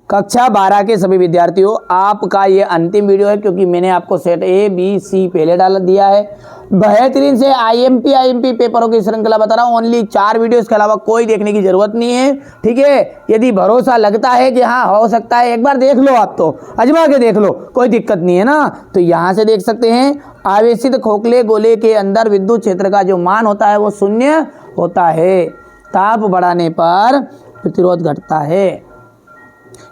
कक्षा 12 के सभी विद्यार्थियों, आपका ये अंतिम वीडियो है क्योंकि मैंने आपको सेट ए बी सी पहले डाल दिया है। बेहतरीन से आईएमपी पेपरों की श्रृंखला बता रहा हूँ। ओनली 4 वीडियो, इसके अलावा कोई देखने की जरूरत नहीं है। ठीक है, यदि भरोसा लगता है कि हाँ हो सकता है, एक बार देख लो, आप तो आजमा के देख लो, कोई दिक्कत नहीं है ना। तो यहाँ से देख सकते हैं, आवेशित खोखले गोले के अंदर विद्युत क्षेत्र का जो मान होता है वो 0 होता है। ताप बढ़ाने पर प्रतिरोध घटता है।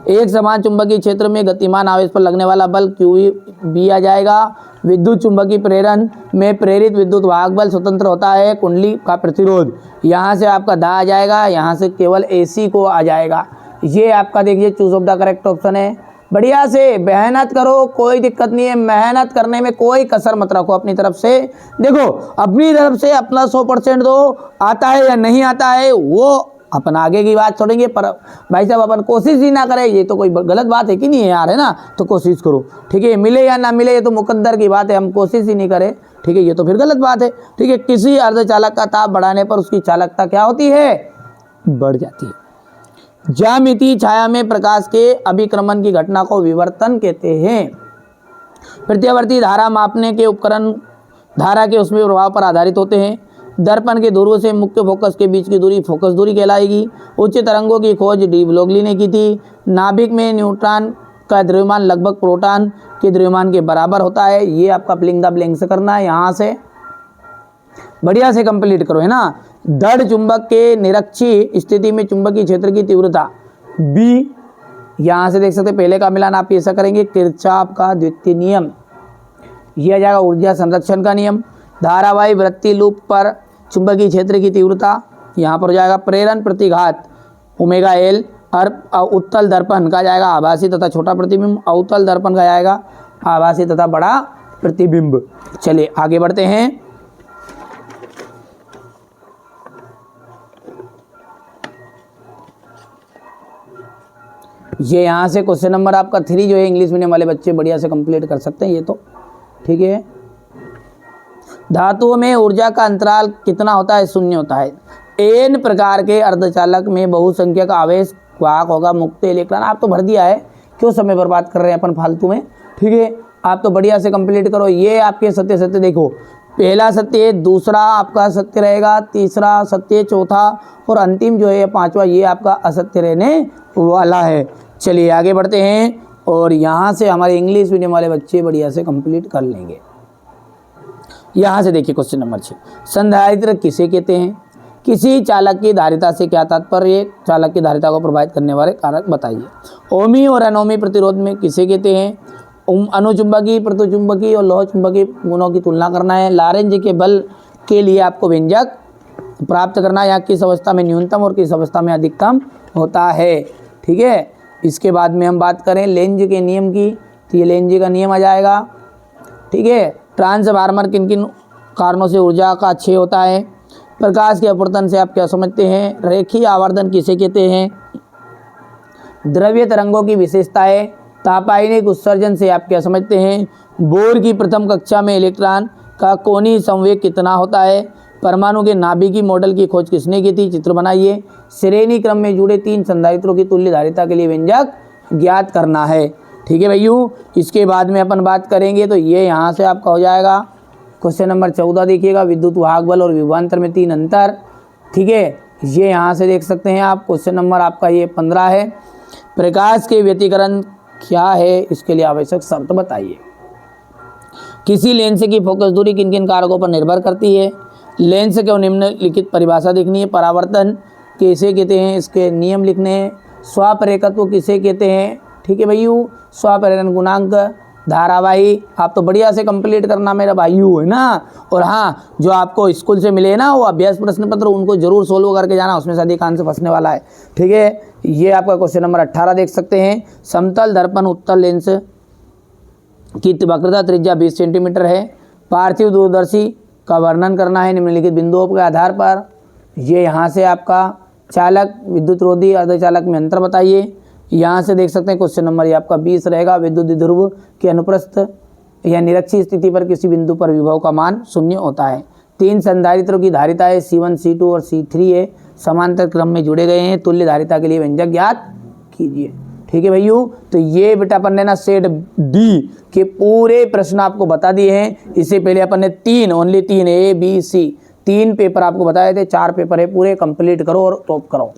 एक समान चुंबकीय क्षेत्र में गतिमान आवेश पर लगने वाला बल QB आ जाएगा। विद्युत चुंबकीय प्रेरण में प्रेरित विद्युत वाहक बल स्वतंत्र होता है कुंडली का प्रतिरोध। यहाँ से आपका दा आ जाएगा, यहाँ से केवल AC को आ जाएगा। ये आपका देखिए choose of the correct option है। बढ़िया से मेहनत करो, कोई दिक्कत नहीं है, मेहनत करने में कोई कसर मत रखो अपनी तरफ से। देखो अपनी तरफ से अपना 100% दो, आता है या नहीं आता है वो अपन आगे की बात छोड़ेंगे, पर भाई साहब अपन कोशिश ही ना करें, ये तो कोई गलत बात है कि नहीं है यार, है ना। तो कोशिश करो, ठीक है, मिले या ना मिले ये तो मुकद्दर की बात है, हम कोशिश ही नहीं करें, ठीक है, ये तो फिर गलत बात है। ठीक है, किसी अर्धचालक का ताप बढ़ाने पर उसकी चालकता क्या होती है, बढ़ जाती है। ज्यामितीय छाया में प्रकाश के अभिक्रमण की घटना को विवर्तन कहते हैं। प्रत्यावर्ती धारा मापने के उपकरण धारा के उसमें प्रभाव पर आधारित होते हैं। दर्पण के ध्रुव से मुख्य फोकस के बीच की दूरी फोकस दूरी कहलाएगी। उच्च तरंगों की खोज डी ब्रोगली ने की थी। नाभिक में न्यूट्रॉन का द्रव्यमान लगभग प्रोटॉन के द्रव्यमान के बराबर होता है। ये आपका फिलिंग द ब्लैंक से करना है, यहाँ से बढ़िया से कंप्लीट करो, है ना। दृढ़ चुंबक के निरक्षीय स्थिति में चुंबकीय क्षेत्र की तीव्रता B, यहाँ से देख सकते हैं पहले का मिलान आप ऐसा करेंगे, किरचॉफ का द्वितीय नियम, यह आ जाएगा ऊर्जा संरक्षण का नियम। धारावाही वृत्ति लूप पर चुंबकीय क्षेत्र की तीव्रता यहाँ पर हो जाएगा प्रेरण प्रतिघात ω/L। और उत्तल दर्पण का जाएगा आभासी तथा छोटा प्रतिबिंब, अवतल दर्पण का जाएगा आभासी तथा बड़ा प्रतिबिंब। चलिए आगे बढ़ते हैं। ये यहाँ से क्वेश्चन नंबर आपका 3 जो है इंग्लिश मीडियम वाले बच्चे बढ़िया से कंप्लीट कर सकते हैं, ये तो ठीक है। धातुओं में ऊर्जा का अंतराल कितना होता है, 0 होता है। n प्रकार के अर्धचालक में बहुसंख्यक आवेश वाहक होगा, मुक्त इलेक्ट्रॉन। आप तो भर दिया है, क्यों समय बर्बाद कर रहे हैं अपन फालतू में, ठीक है। आप तो बढ़िया से कंप्लीट करो। ये आपके सत्य देखो, पहला सत्य, दूसरा आपका सत्य रहेगा, तीसरा सत्य, चौथा और अंतिम जो है 5वां, ये आपका असत्य रहने वाला है। चलिए आगे बढ़ते हैं और यहाँ से हमारे इंग्लिश मीडियम वाले बच्चे बढ़िया से कंप्लीट कर लेंगे। यहाँ से देखिए क्वेश्चन नंबर 6, संधारित्र किसे कहते हैं। किसी चालक की धारिता से क्या तात्पर्य, चालक की धारिता को प्रभावित करने वाले कारक बताइए। ओमी और अनोमी प्रतिरोध में किसे कहते हैं। अनुचुंबकीय, प्रतिचुंबकीय और लोह चुंबकीय गुणों की तुलना करना है। लारेंज के बल के लिए आपको व्यंजक प्राप्त करना है, यहाँ किस अवस्था में न्यूनतम और किस अवस्था में अधिकतम होता है, ठीक है। इसके बाद में हम बात करें लेंज के नियम की, तो ये लेंज का नियम आ जाएगा, ठीक है। ट्रांसफार्मर किन किन कारणों से ऊर्जा का क्षय होता है। प्रकाश के अपवर्तन से आप क्या समझते हैं। रेखीय आवर्धन किसे कहते हैं। द्रव्य तरंगों की विशेषताएं। तापायनिक उत्सर्जन से आप क्या समझते हैं। बोर की प्रथम कक्षा में इलेक्ट्रॉन का कोणीय संवेग कितना होता है। परमाणु के नाभिकीय मॉडल की खोज किसने की थी, चित्र बनाइए। श्रेणी क्रम में जुड़े 3 संधारित्रों की तुल्य धारिता के लिए व्यंजक ज्ञात करना है, ठीक है भैया। इसके बाद में अपन बात करेंगे तो ये यहाँ से आपका हो जाएगा क्वेश्चन नंबर 14 देखिएगा, विद्युत वाहक बल और विभवांतर में 3 अंतर, ठीक है। ये यहाँ से देख सकते हैं आप, क्वेश्चन नंबर आपका ये 15 है। प्रकाश के व्यतिकरण क्या है, इसके लिए आवश्यक शर्त बताइए। किसी लेंस की फोकस दूरी किन किन कारकों पर निर्भर करती है। लेंस के निम्नलिखित परिभाषा देखनी है। परावर्तन किसे कहते हैं, इसके नियम लिखने हैं। स्वापरेखत्व किसे कहते हैं, ठीक है भैया। स्वापरेखन गुणांक, धारावाही, आप तो बढ़िया से कंप्लीट करना मेरा भाइयों, है ना। और हाँ, जो आपको स्कूल से मिले ना वो अभ्यास प्रश्न पत्र, उनको जरूर सोल्व करके जाना, उसमें से अधिकांश फंसने वाला है, ठीक है। ये आपका क्वेश्चन नंबर 18 देख सकते हैं। समतल दर्पण उत्तल लेंस की वक्रता त्रिज्या 20 सेंटीमीटर है। पार्थिव दूरदर्शी का वर्णन करना है निम्नलिखित बिंदुओं के आधार पर। ये यहाँ से आपका चालक विद्युत रोधी अर्धचालक में अंतर बताइए। यहाँ से देख सकते हैं क्वेश्चन नंबर ये आपका 20 रहेगा। विद्युत ध्रुव के अनुप्रस्थ या निरक्षीय स्थिति पर किसी बिंदु पर विभव का मान 0 होता है। 3 संधारित्रों की धारिताएं C1, C2 और C3 है, समांतर क्रम में जुड़े गए हैं। तुल्य धारिता के लिए व्यंजक ज्ञात कीजिए। ठीक है भैया। तो ये बेटा अपन ने ना सेट डी के पूरे प्रश्न आपको बता दिए हैं। इससे पहले अपन ने ओनली तीन A B C 3 पेपर आपको बताए थे, 4 पेपर है पूरे, कंप्लीट करो और टॉप करो।